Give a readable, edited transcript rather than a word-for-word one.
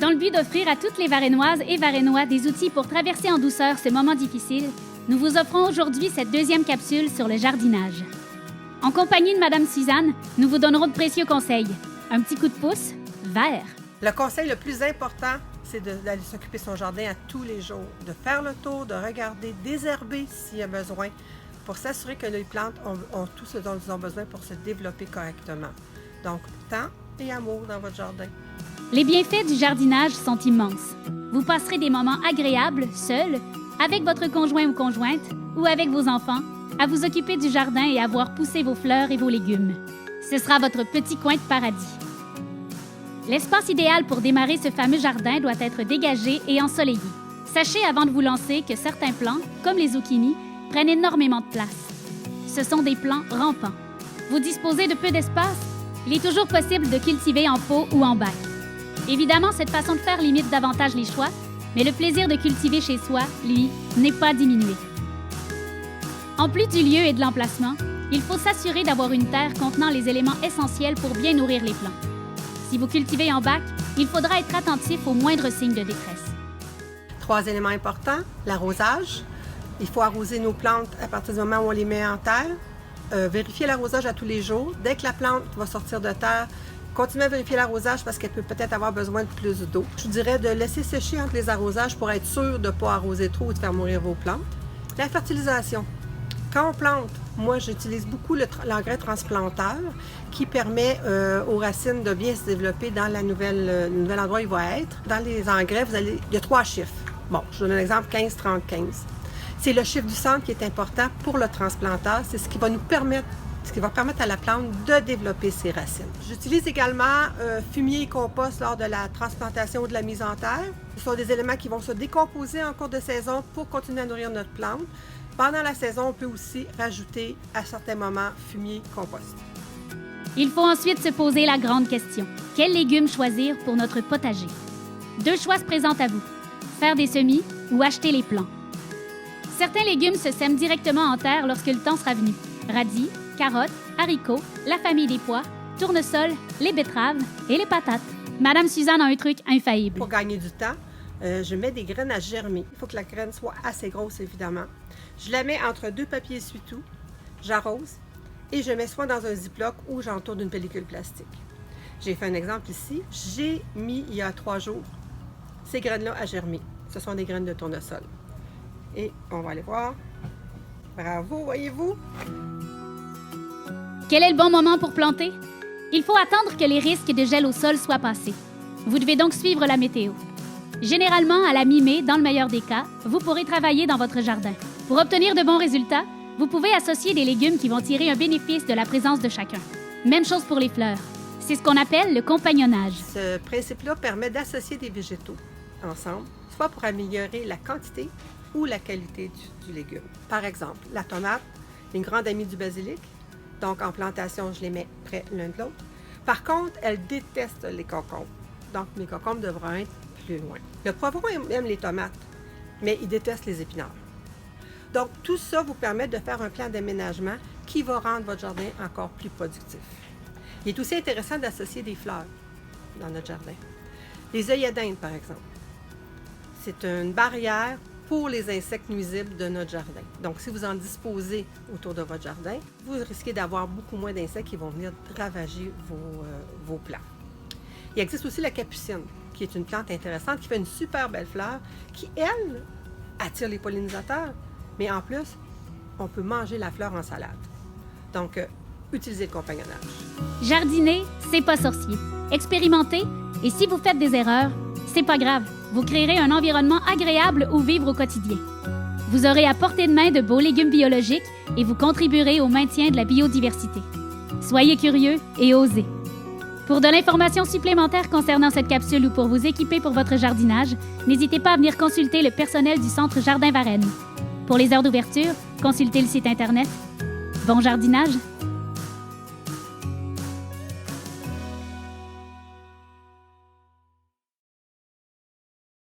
Dans le but d'offrir à toutes les Varennoises et Varennois des outils pour traverser en douceur ce moment difficile, nous vous offrons aujourd'hui cette deuxième capsule sur le jardinage. En compagnie de Madame Suzanne, nous vous donnerons de précieux conseils. Un petit coup de pouce, vert. Le conseil le plus important, c'est d'aller s'occuper de son jardin à tous les jours, de faire le tour, de regarder, désherber s'il y a besoin, pour s'assurer que les plantes ont tout ce dont elles ont besoin pour se développer correctement. Donc, temps et amour dans votre jardin. Les bienfaits du jardinage sont immenses. Vous passerez des moments agréables, seul, avec votre conjoint ou conjointe, ou avec vos enfants, à vous occuper du jardin et à voir pousser vos fleurs et vos légumes. Ce sera votre petit coin de paradis. L'espace idéal pour démarrer ce fameux jardin doit être dégagé et ensoleillé. Sachez avant de vous lancer que certains plants, comme les zucchinis, prennent énormément de place. Ce sont des plants rampants. Vous disposez de peu d'espace? Il est toujours possible de cultiver en pot ou en bac. Évidemment, cette façon de faire limite davantage les choix, mais le plaisir de cultiver chez soi, lui, n'est pas diminué. En plus du lieu et de l'emplacement, il faut s'assurer d'avoir une terre contenant les éléments essentiels pour bien nourrir les plants. Si vous cultivez en bac, il faudra être attentif aux moindres signes de détresse. 3 éléments importants, l'arrosage. Il faut arroser nos plantes à partir du moment où on les met en terre. Vérifier l'arrosage à tous les jours. Dès que la plante va sortir de terre, continuez à vérifier l'arrosage parce qu'elle peut peut-être avoir besoin de plus d'eau. Je vous dirais de laisser sécher entre les arrosages pour être sûr de ne pas arroser trop ou de faire mourir vos plantes. La fertilisation. Quand on plante, moi j'utilise beaucoup l'engrais transplanteur qui permet aux racines de bien se développer dans le nouvel endroit où il va être. Dans les engrais, il y a 3 chiffres. Bon, je vous donne un exemple, 15-30-15. C'est le chiffre du centre qui est important pour le transplanteur. C'est ce qui va permettre à la plante de développer ses racines. J'utilise également fumier et compost lors de la transplantation ou de la mise en terre. Ce sont des éléments qui vont se décomposer en cours de saison pour continuer à nourrir notre plante. Pendant la saison, on peut aussi rajouter à certains moments fumier et compost. Il faut ensuite se poser la grande question. Quels légumes choisir pour notre potager? 2 choix se présentent à vous. Faire des semis ou acheter les plants. Certains légumes se sèment directement en terre lorsque le temps sera venu. Radis, carottes, haricots, la famille des pois, tournesol, les betteraves et les patates. Madame Suzanne a un truc infaillible. Pour gagner du temps, je mets des graines à germer. Il faut que la graine soit assez grosse, évidemment. Je la mets entre 2 papiers essuie-tout, j'arrose et je mets soit dans un ziploc ou j'entoure d'une pellicule plastique. J'ai fait un exemple ici. J'ai mis, il y a 3 jours, ces graines-là à germer. Ce sont des graines de tournesol. Et on va aller voir. Bravo, voyez-vous? Quel est le bon moment pour planter? Il faut attendre que les risques de gel au sol soient passés. Vous devez donc suivre la météo. Généralement, à la mi-mai, dans le meilleur des cas, vous pourrez travailler dans votre jardin. Pour obtenir de bons résultats, vous pouvez associer des légumes qui vont tirer un bénéfice de la présence de chacun. Même chose pour les fleurs. C'est ce qu'on appelle le compagnonnage. Ce principe-là permet d'associer des végétaux ensemble, soit pour améliorer la quantité ou la qualité du légume. Par exemple, la tomate, une grande amie du basilic, donc en plantation, je les mets près l'un de l'autre. Par contre, elle déteste les concombres, donc mes concombres devront être plus loin. Le poivron aime les tomates, mais il déteste les épinards. Donc, tout ça vous permet de faire un plan d'aménagement qui va rendre votre jardin encore plus productif. Il est aussi intéressant d'associer des fleurs dans notre jardin. Les œillets d'Inde, par exemple. C'est une barrière pour les insectes nuisibles de notre jardin. Donc, si vous en disposez autour de votre jardin, vous risquez d'avoir beaucoup moins d'insectes qui vont venir ravager vos plants. Il existe aussi la capucine, qui est une plante intéressante, qui fait une super belle fleur, qui, elle, attire les pollinisateurs. Mais en plus, on peut manger la fleur en salade. Donc, utilisez le compagnonnage. Jardiner, c'est pas sorcier. Expérimentez, et si vous faites des erreurs, c'est pas grave. Vous créerez un environnement agréable où vivre au quotidien. Vous aurez à portée de main de beaux légumes biologiques et vous contribuerez au maintien de la biodiversité. Soyez curieux et osez. Pour de l'information supplémentaire concernant cette capsule ou pour vous équiper pour votre jardinage, n'hésitez pas à venir consulter le personnel du Centre Jardin Varennes. Pour les heures d'ouverture, consultez le site Internet. Bon jardinage!